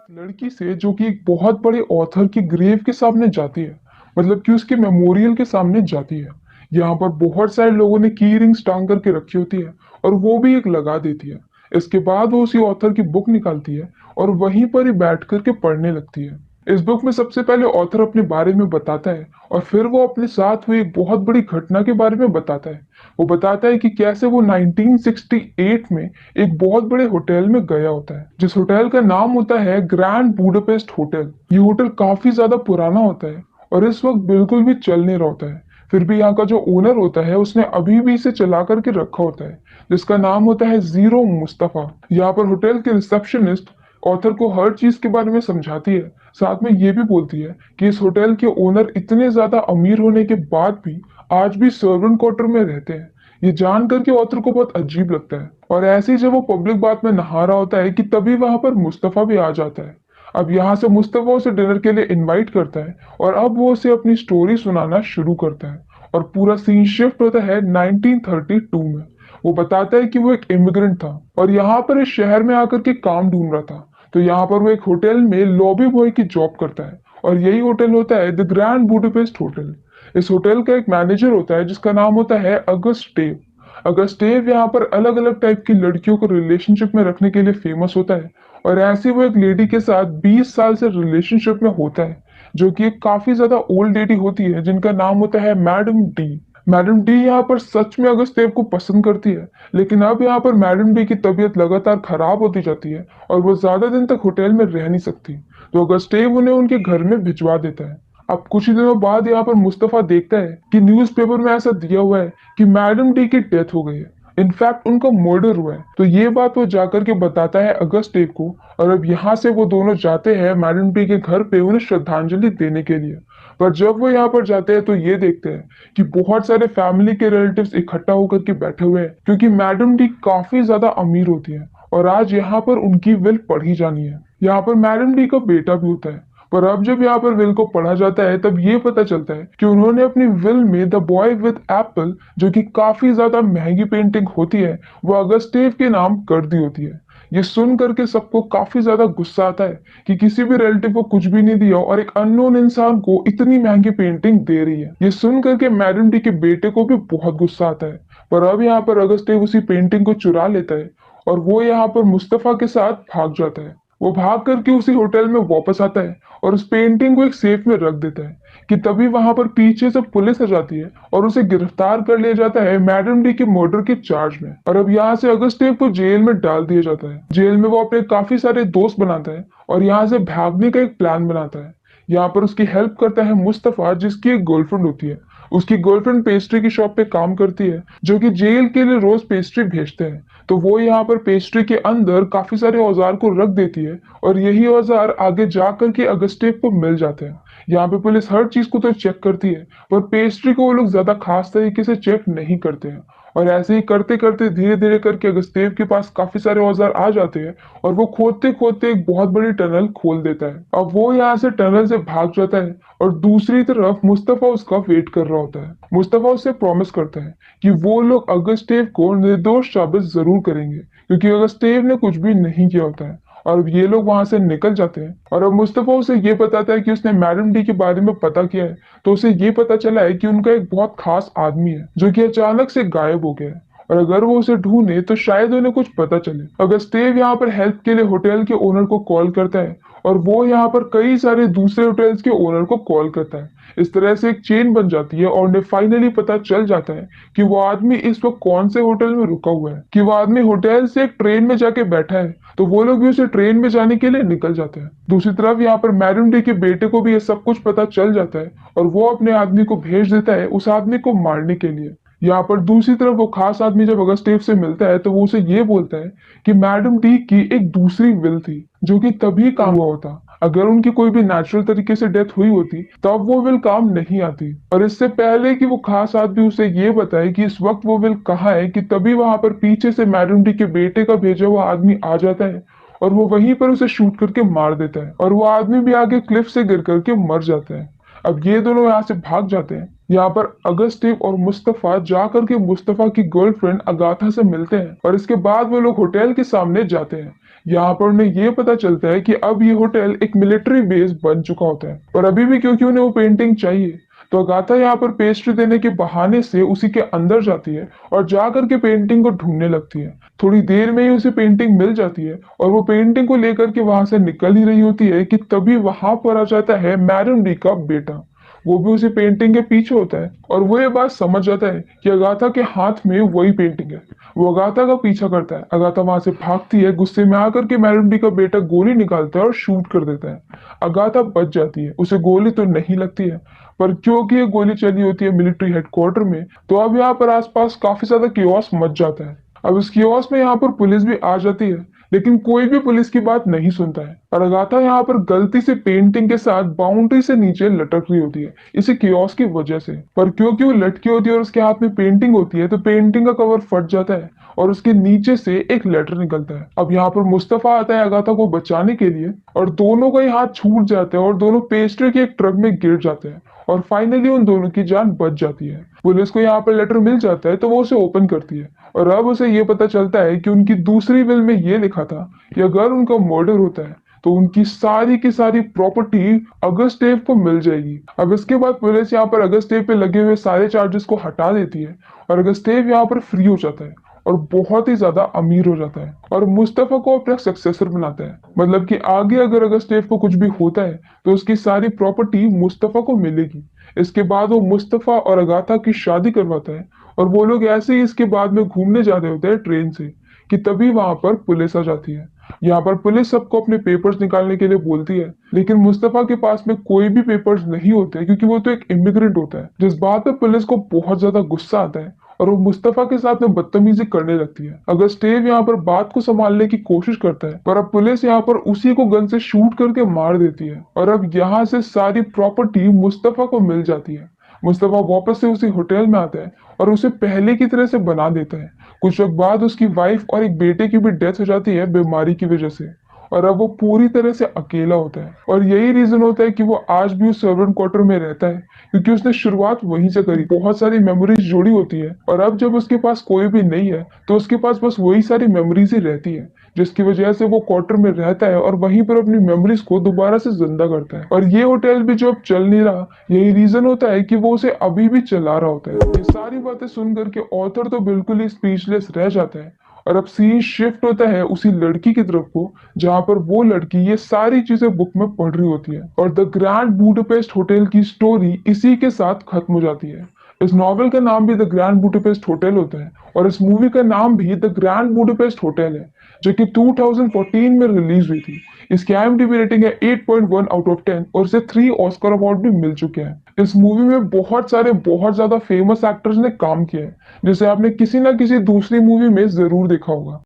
लड़की से जो कि एक बहुत बड़े ऑथर की ग्रेव के सामने जाती है, मतलब कि उसके मेमोरियल के सामने जाती है। यहाँ पर बहुत सारे लोगों ने की रिंग्स टांग करके रखी होती है और वो भी एक लगा देती है। इसके बाद वो उसी ऑथर की बुक निकालती है और वहीं पर ही बैठ करके पढ़ने लगती है। इस बुक में सबसे पहले ऑथर अपने बारे में बताता है और फिर वो अपने साथ हुई एक बहुत बड़ी घटना के बारे में बताता है। वो बताता है कि कैसे वो 1968 में एक बहुत बड़े होटल में गया होता है, जिस होटल का नाम होता है ग्रैंड बूडापेस्ट होटल। ये होटल काफी ज्यादा पुराना होता है और इस वक्त बिल्कुल भी चल नहीं रहा होता है। फिर भी यहाँ का जो ओनर होता है उसने अभी भी इसे चला करके रखा होता है, जिसका नाम होता है जीरो मुस्तफा। यहाँ पर होटल के रिसेप्शनिस्ट ऑथर को हर चीज के बारे में समझाती है। साथ में ये भी बोलती है कि इस होटल के ओनर इतने ज्यादा अमीर होने के बाद भी आज भी सर्वेंट क्वार्टर में रहते हैं। ये जान करके ऑथर को बहुत अजीब लगता है और ऐसे ही जब वो पब्लिक बात में नहा रहा होता है कि तभी वहां पर मुस्तफा भी आ जाता है। अब यहाँ से मुस्तफा उसे डिनर के लिए इनवाइट करता है और अब वो उसे अपनी स्टोरी सुनाना शुरू करता है। और पूरा सीन शिफ्ट होता है 1932 में। वो बताता है कि वो एक इमिग्रेंट था और यहाँ पर इस शहर में आकर के काम ढूंढ रहा था। तो यहाँ पर वो एक होटल में लॉबी बॉय की जॉब करता है और यही होटल होता है द ग्रैंड बुडापेस्ट होटल। इस होटल का एक मैनेजर होता है जिसका नाम होता है अगस्टेव। अगस्टेव यहाँ पर अलग अलग टाइप की लड़कियों को रिलेशनशिप में रखने के लिए फेमस होता है और ऐसे वो एक लेडी के साथ 20 साल से रिलेशनशिप में होता है, जो कि एक काफी ज्यादा ओल्ड लेडी होती है जिनका नाम होता है मैडम डी। मैडम डी यहाँ पर सच में अगस्तेव को पसंद करती है, लेकिन अब यहाँ पर मैडम डी की तबीयत लगातार खराब होती जाती है और वो ज्यादा दिन तक होटल में रह नहीं सकती। तो अगस्तेव उन्हें उनके घर में भिजवा देता है। अब कुछ ही दिनों बाद यहाँ पर मुस्तफा देखता है कि न्यूज़पेपर में ऐसा दिया हुआ है कि मैडम डी की डेथ हो गई है। इनफैक्ट उनका मर्डर हुआ है। तो ये बात वो जाकर के बताता है अगस्टेव को और अब यहाँ से वो दोनों जाते हैं मैडम डी के घर पे उन्हें श्रद्धांजलि देने के लिए। पर जब वो यहाँ पर जाते हैं तो ये देखते हैं कि बहुत सारे फैमिली के रिलेटिव्स इकट्ठा होकर के बैठे हुए हैं, क्योंकि मैडम डी काफी ज्यादा अमीर होती है और आज यहाँ पर उनकी विल पढ़ी जानी है। यहाँ पर मैडम डी का बेटा भी होता है। पर अब जब यहाँ पर विल को पढ़ा जाता है तब ये पता चलता है कि उन्होंने अपनी विल में द बॉय विद एप्पल, जो कि काफी ज्यादा महंगी पेंटिंग होती है, वो अगस्टेव के नाम कर दी होती है। ये सुन करके सबको काफी ज्यादा गुस्सा आता है कि किसी भी रिलेटिव को कुछ भी नहीं दिया और एक अननोन इंसान को इतनी महंगी पेंटिंग दे रही है। ये सुन करके मैडम डी के बेटे को भी बहुत गुस्सा आता है। पर अब यहाँ पर अगस्टेव उसी पेंटिंग को चुरा लेता है और वो यहाँ पर मुस्तफा के साथ भाग जाता है। वो भाग करके उसी होटल में वापस आता है और उस पेंटिंग को एक सेफ में रख देता है कि तभी वहां पर पीछे से पुलिस आ जाती है और उसे गिरफ्तार कर लिया जाता है मैडम डी के मर्डर के चार्ज में। और अब यहाँ से अगस्टेव को जेल में डाल दिया जाता है। जेल में वो अपने काफी सारे दोस्त बनाता है और यहाँ से भागने का एक प्लान बनाता है। यहाँ पर उसकी हेल्प करता है मुस्तफा, जिसकी एक गर्लफ्रेंड होती है। उसकी गर्लफ्रेंड पेस्ट्री की शॉप पे काम करती है, जो कि जेल के लिए रोज पेस्ट्री भेजते हैं। तो वो यहाँ पर पेस्ट्री के अंदर काफी सारे औजार को रख देती है और यही औजार आगे जा करके अगस्टेव को मिल जाते हैं। यहाँ पे पुलिस हर चीज को तो चेक करती है, पर पेस्ट्री को वो लोग ज्यादा खास तरीके से चेक नहीं करते हैं। और ऐसे ही करते करते धीरे धीरे करके अगस्तेव के पास काफी सारे औजार आ जाते हैं और वो खोदते खोदते एक बहुत बड़ी टनल खोल देता है। अब वो यहाँ से टनल से भाग जाता है और दूसरी तरफ मुस्तफा उसका वेट कर रहा होता है। मुस्तफा उससे प्रॉमिस करता है कि वो लोग अगस्तेव को निर्दोष साबित जरूर करेंगे, क्योंकि अगस्तेव ने कुछ भी नहीं किया होता है। और अब ये लोग वहां से निकल जाते हैं और अब मुस्तफा उसे ये बताता है कि उसने मैडम डी के बारे में पता किया है। तो उसे ये पता चला है कि उनका एक बहुत खास आदमी है जो कि अचानक से गायब हो गया है और अगर वो उसे ढूंढे तो शायद उन्हें कुछ पता चले। अगस्तेव यहाँ पर हेल्प के लिए होटल के ओनर को कॉल करता है और वो यहाँ पर कई सारे दूसरे होटल्स के ओनर को कॉल करता है। इस तरह से एक चेन बन जाती है और उन्हें फाइनली पता चल जाता है कि वो आदमी इस वक्त कौन से होटल में रुका हुआ है, कि वो आदमी होटल से एक ट्रेन में जाके बैठा है। तो वो लोग भी उसे ट्रेन में जाने के लिए निकल जाते हैं। दूसरी तरफ यहाँ पर मैडम डी के बेटे को भी ये सब कुछ पता चल जाता है और वो अपने आदमी को भेज देता है उस आदमी को मारने के लिए। यहाँ पर दूसरी तरफ वो खास आदमी जब अगस्टेव से मिलता है तो वो उसे ये बोलता है कि मैडम डी की एक दूसरी विल थी, जो कि तभी काम हुआ होता। अगर उनकी कोई भी नेचुरल तरीके से डेथ हुई होती तब वो विल काम नहीं आती। और इससे पहले कि वो खास आदमी उसे ये बताए कि इस वक्त वो विल कहाँ है, कि तभी वहां पर पीछे से मैडम डी के बेटे का भेजा हुआ आदमी आ जाता है और वो वहीं पर उसे शूट करके मार देता है और वो आदमी भी आगे क्लिफ से गिर करके मर जाता है। अब ये दोनों यहाँ से भाग जाते हैं। यहाँ पर अगस्टेव और मुस्तफा जा करके मुस्तफा की गर्लफ्रेंड अगाथा से मिलते हैं और इसके बाद वो लोग होटल के सामने जाते हैं। यहाँ पर उन्हें ये पता चलता है कि अब ये होटल एक मिलिट्री बेस बन चुका होता है और अभी भी क्योंकि उन्हें वो पेंटिंग चाहिए, तो अगाथा यहाँ पर पेस्ट्री देने के बहाने से उसी के अंदर जाती है और जाकर के पेंटिंग को ढूंढने लगती है। थोड़ी देर में ही उसे पेंटिंग मिल जाती है और वो पेंटिंग को लेकर के वहां से निकल ही रही होती है कि तभी वहां पर आ जाता है मैडम डी का बेटा। वो भी उसी पेंटिंग के पीछे होता है और वो ये बात समझ जाता है कि अगाथा के हाथ में वही पेंटिंग है। वो अगाथा का पीछा करता है, अगाथा वहां से भागती है, गुस्से में आकर के मैडम डी का बेटा गोली निकालता है और शूट कर देता है। अगाथा बच जाती है, उसे गोली तो नहीं लगती है, पर क्योंकि ये गोली चली होती है मिलिट्री हेडक्वार्टर में, तो अब यहाँ पर आसपास काफी ज्यादा कियोस मच जाता है। अब इस कियोस में यहाँ पर पुलिस भी आ जाती है, लेकिन कोई भी पुलिस की बात नहीं सुनता है और अगाथा यहाँ पर गलती से पेंटिंग के साथ बाउंड्री से नीचे लटक रही होती है इसी कियोस की वजह से। पर क्योंकि वो लटकी होती है और उसके हाथ में पेंटिंग होती है, तो पेंटिंग का कवर फट जाता है और उसके नीचे से एक लेटर निकलता है। अब यहाँ पर मुस्तफा आता है अगाथा को बचाने के लिए और दोनों का ही हाथ छूट जाता है और दोनों पेस्ट्री के एक ट्रक में गिर जाते हैं और फाइनली उन दोनों की जान बच जाती है। पुलिस को यहाँ पर लेटर मिल जाता है तो वो उसे ओपन करती है और अब उसे ये पता चलता है कि उनकी दूसरी विल में ये लिखा था कि अगर उनका मर्डर होता है तो उनकी सारी की सारी प्रॉपर्टी अगस्टेव को मिल जाएगी। अब इसके बाद पुलिस यहाँ पर अगस्टेव पे लगे हुए सारे चार्जेस को हटा देती है और अगस्टेव यहाँ पर फ्री हो जाता है और बहुत ही ज्यादा अमीर हो जाता है और मुस्तफा को अपना सक्सेसर बनाता है। मतलब कि आगे अगर अगस्टेव को कुछ भी होता है तो उसकी सारी प्रॉपर्टी मुस्तफा को मिलेगी। इसके बाद वो मुस्तफा और अगाथा की शादी करवाता है और वो लोग ऐसे ही इसके बाद में घूमने जा रहे होते हैं ट्रेन से कि तभी वहां पर पुलिस आ जाती है। यहाँ पर पुलिस सबको अपने पेपर्स निकालने के लिए बोलती है, लेकिन मुस्तफा के पास में कोई भी पेपर्स नहीं होते क्योंकि वो तो एक इमिग्रेंट होता है। जिस बात पे पुलिस को बहुत ज्यादा गुस्सा आता है और वो मुस्तफा के साथ में बदतमीजी करने लगती है। अगर स्टेव यहाँ पर बात को संभालने की कोशिश करता है, पर अब पुलिस यहाँ पर उसी को गन से शूट करके मार देती है और अब यहाँ से सारी प्रॉपर्टी मुस्तफा को मिल जाती है। मुस्तफा वापस से उसी होटल में आता है और उसे पहले की तरह से बना देता है। कुछ वक्त बाद उसकी वाइफ और एक बेटे की भी डेथ हो जाती है बीमारी की वजह से और अब वो पूरी तरह से अकेला होता है और यही रीजन होता है कि वो आज भी उस सर्वेंट क्वार्टर में रहता है क्योंकि उसने शुरुआत वहीं से करी। बहुत सारी मेमोरीज जुड़ी होती है और अब जब उसके पास कोई भी नहीं है तो उसके पास बस वही सारी मेमोरीज ही रहती है, जिसकी वजह से वो क्वार्टर में रहता है और वहीं पर अपनी मेमोरीज को दोबारा से जिंदा करता है। और ये होटल भी जो अब चल नहीं रहा, यही रीजन होता है कि वो उसे अभी भी चला रहा होता है। ये सारी बातें सुन करके ऑथर तो बिल्कुल ही स्पीचलेस रह जाता है और अब सीन शिफ्ट होता है उसी लड़की की तरफ को जहां पर वो लड़की ये सारी चीजें बुक में पढ़ रही होती है और द ग्रैंड बूडापेस्ट होटल की स्टोरी इसी के साथ खत्म हो जाती है। इस नॉवेल का नाम भी द ग्रैंड बूडापेस्ट होटल होता है और इस मूवी का नाम भी द ग्रैंड बूडापेस्ट होटल है, जो कि 2014 में रिलीज हुई थी। इसकी IMDb रेटिंग है 8.1 आउट ऑफ 10 और इसे 3 ऑस्कर अवार्ड भी मिल चुके हैं। इस मूवी में बहुत सारे बहुत ज्यादा फेमस एक्टर्स ने काम किया है, जिसे आपने किसी ना किसी दूसरी मूवी में जरूर देखा होगा।